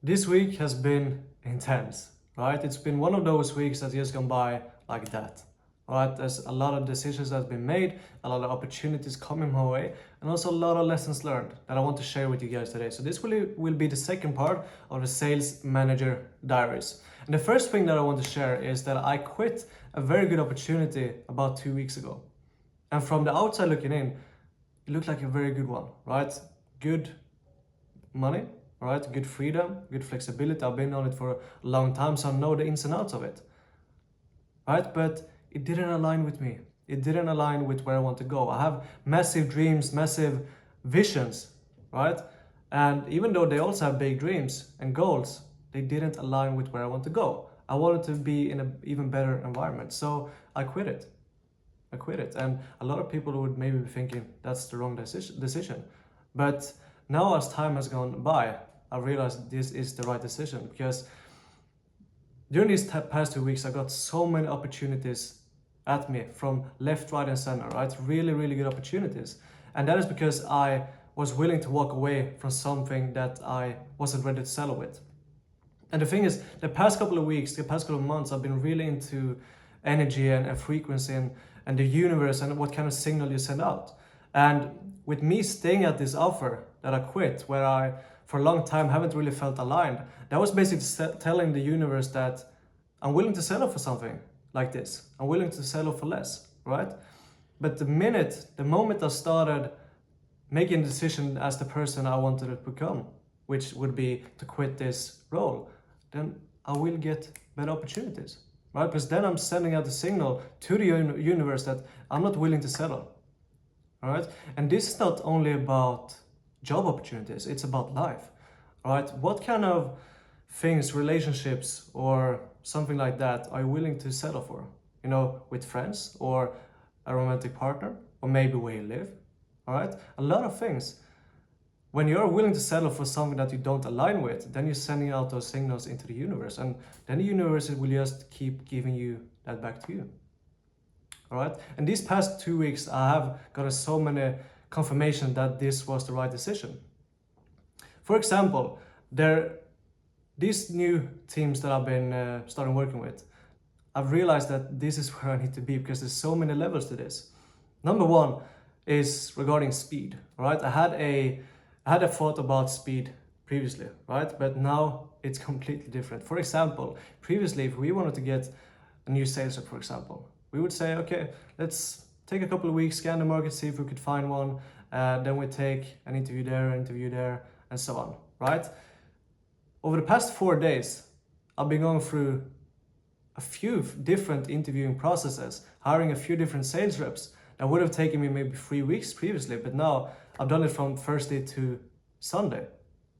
This week has been intense, right? It's been one of those weeks that just gone by like that. Right? There's a lot of decisions that have been made, a lot of opportunities coming my way, and also a lot of lessons learned that I want to share with you guys today. So this will be the second part of the Sales Manager Diaries. And the first thing that I want to share is that I quit a very good opportunity about 2 weeks ago. And from the outside looking in, it looked like a very good one, right? Good money, right? Good freedom, good flexibility. I've been on it for a long time, so I know the ins and outs of it, right? But it didn't align with me. It didn't align with where I want to go. I have massive dreams, massive visions, right? And even though they also have big dreams and goals, they didn't align with where I want to go. I wanted to be in an even better environment, so I quit it. And a lot of people would maybe be thinking that's the wrong decision. But now as time has gone by, I realized this is the right decision, because during these past 2 weeks, I got so many opportunities at me from left, right, and center, right? Really, really good opportunities. And that is because I was willing to walk away from something that I wasn't ready to settle with. And the thing is, the past couple of weeks, the past couple of months, I've been really into energy and frequency and the universe and what kind of signal you send out. And with me staying at this offer that I quit, where I for a long time haven't really felt aligned, that was basically telling the universe that I'm willing to settle for something like this. I'm willing to settle for less, right? But the moment I started making a decision as the person I wanted to become, which would be to quit this role, then I will get better opportunities, right? Because then I'm sending out a signal to the universe that I'm not willing to settle, all right? And this is not only about job opportunities, it's about life, all right? What kind of things, relationships or something like that are you willing to settle for? You know, with friends or a romantic partner, or maybe where you live, all right? A lot of things. When you're willing to settle for something that you don't align with, then you're sending out those signals into the universe, and then the universe will just keep giving you that back to you. All right. And these past 2 weeks, I have gotten so many confirmation that this was the right decision. For example, these new teams that I've been starting working with, I've realized that this is where I need to be, because there's so many levels to this. Number one is regarding speed. All right. I had a thought about speed previously, right? But now it's completely different. For example, previously, if we wanted to get a new sales rep, for example, we would say, okay, let's take a couple of weeks, scan the market, see if we could find one. Then we take an interview there, and so on, right? Over the past 4 days, I've been going through a few different interviewing processes, hiring a few different sales reps. That would have taken me maybe 3 weeks previously, but now I've done it from Thursday to Sunday,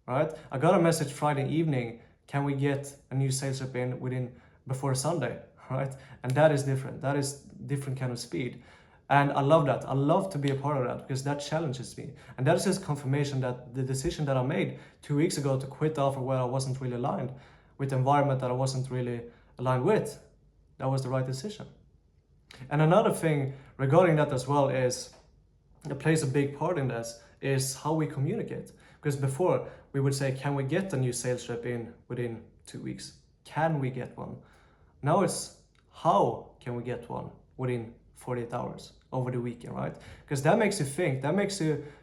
right? I got a message Friday evening, can we get a new sales rep in before Sunday, right? And that is different. That is different kind of speed. And I love that. I love to be a part of that, because that challenges me. And that is just confirmation that the decision that I made 2 weeks ago to quit the offer where I wasn't really aligned with the environment that I wasn't really aligned with, that was the right decision. And another thing regarding that as well is, it plays a big part in this, is how we communicate. Because before we would say, can we get a new sales rep in within 2 weeks? Can we get one? Now it's, how can we get one within 48 hours over the weekend, right? Because that makes you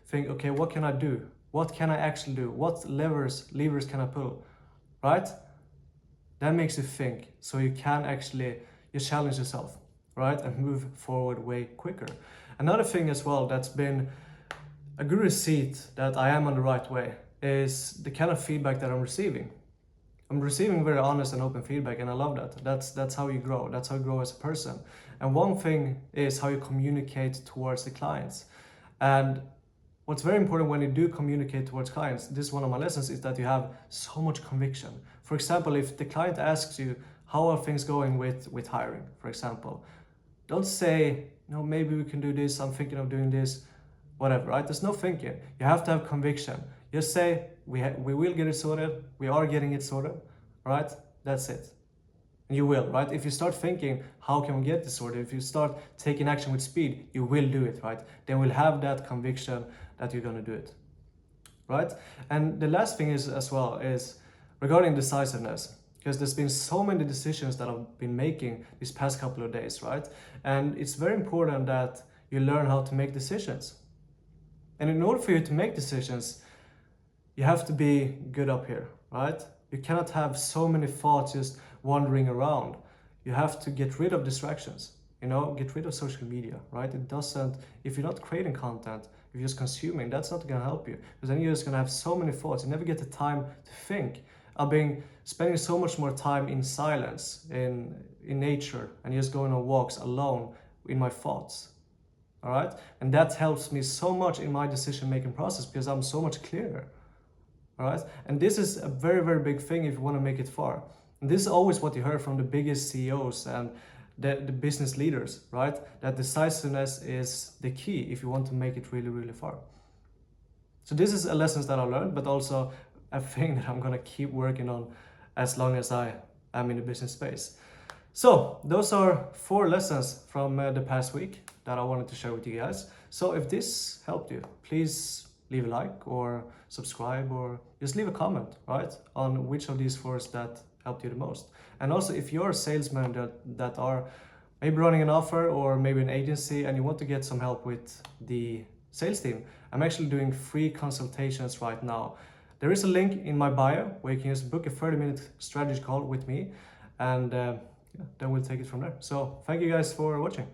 think, okay, what can I do? What can I actually do? What levers can I pull, right? That makes you think, so you can actually, you challenge yourself, right? And move forward way quicker. Another thing as well that's been a good receipt that I am on the right way is the kind of feedback that I'm receiving. I'm receiving very honest and open feedback, and I love that. That's how you grow. That's how you grow as a person. And one thing is how you communicate towards the clients. And what's very important when you do communicate towards clients, this is one of my lessons, is that you have so much conviction. For example, if the client asks you, how are things going with hiring, for example, don't say, no, maybe we can do this, I'm thinking of doing this, whatever, right? There's no thinking. You have to have conviction. Just say, we will get it sorted, we are getting it sorted, right? That's it. And you will, right? If you start thinking, how can we get this sorted? If you start taking action with speed, you will do it, right? Then we'll have that conviction that you're gonna do it, right? And the last thing is as well is regarding decisiveness, because there's been so many decisions that I've been making these past couple of days, right? And it's very important that you learn how to make decisions. And in order for you to make decisions, you have to be good up here, right? You cannot have so many thoughts just wandering around. You have to get rid of distractions, get rid of social media, right? It doesn't, if you're not creating content, if you're just consuming, that's not gonna help you, because then you're just gonna have so many thoughts. You never get the time to think. I've been spending so much more time in silence, in nature, and just going on walks alone in my thoughts. All right, and that helps me so much in my decision-making process because I'm so much clearer. All right, and this is a very, very big thing if you want to make it far. And this is always what you heard from the biggest CEOs and the business leaders, right? That decisiveness is the key if you want to make it really, really far. So this is a lesson that I learned, but also a thing that I'm gonna keep working on as long as I am in the business space. So those are 4 lessons from the past week that I wanted to share with you guys. So if this helped you, please leave a like or subscribe or just leave a comment, right? On which of these 4 that helped you the most. And also if you're a sales manager that are maybe running an offer or maybe an agency and you want to get some help with the sales team, I'm actually doing free consultations right now. There is a link in my bio where you can just book a 30-minute strategy call with me, and then we'll take it from there. So thank you guys for watching.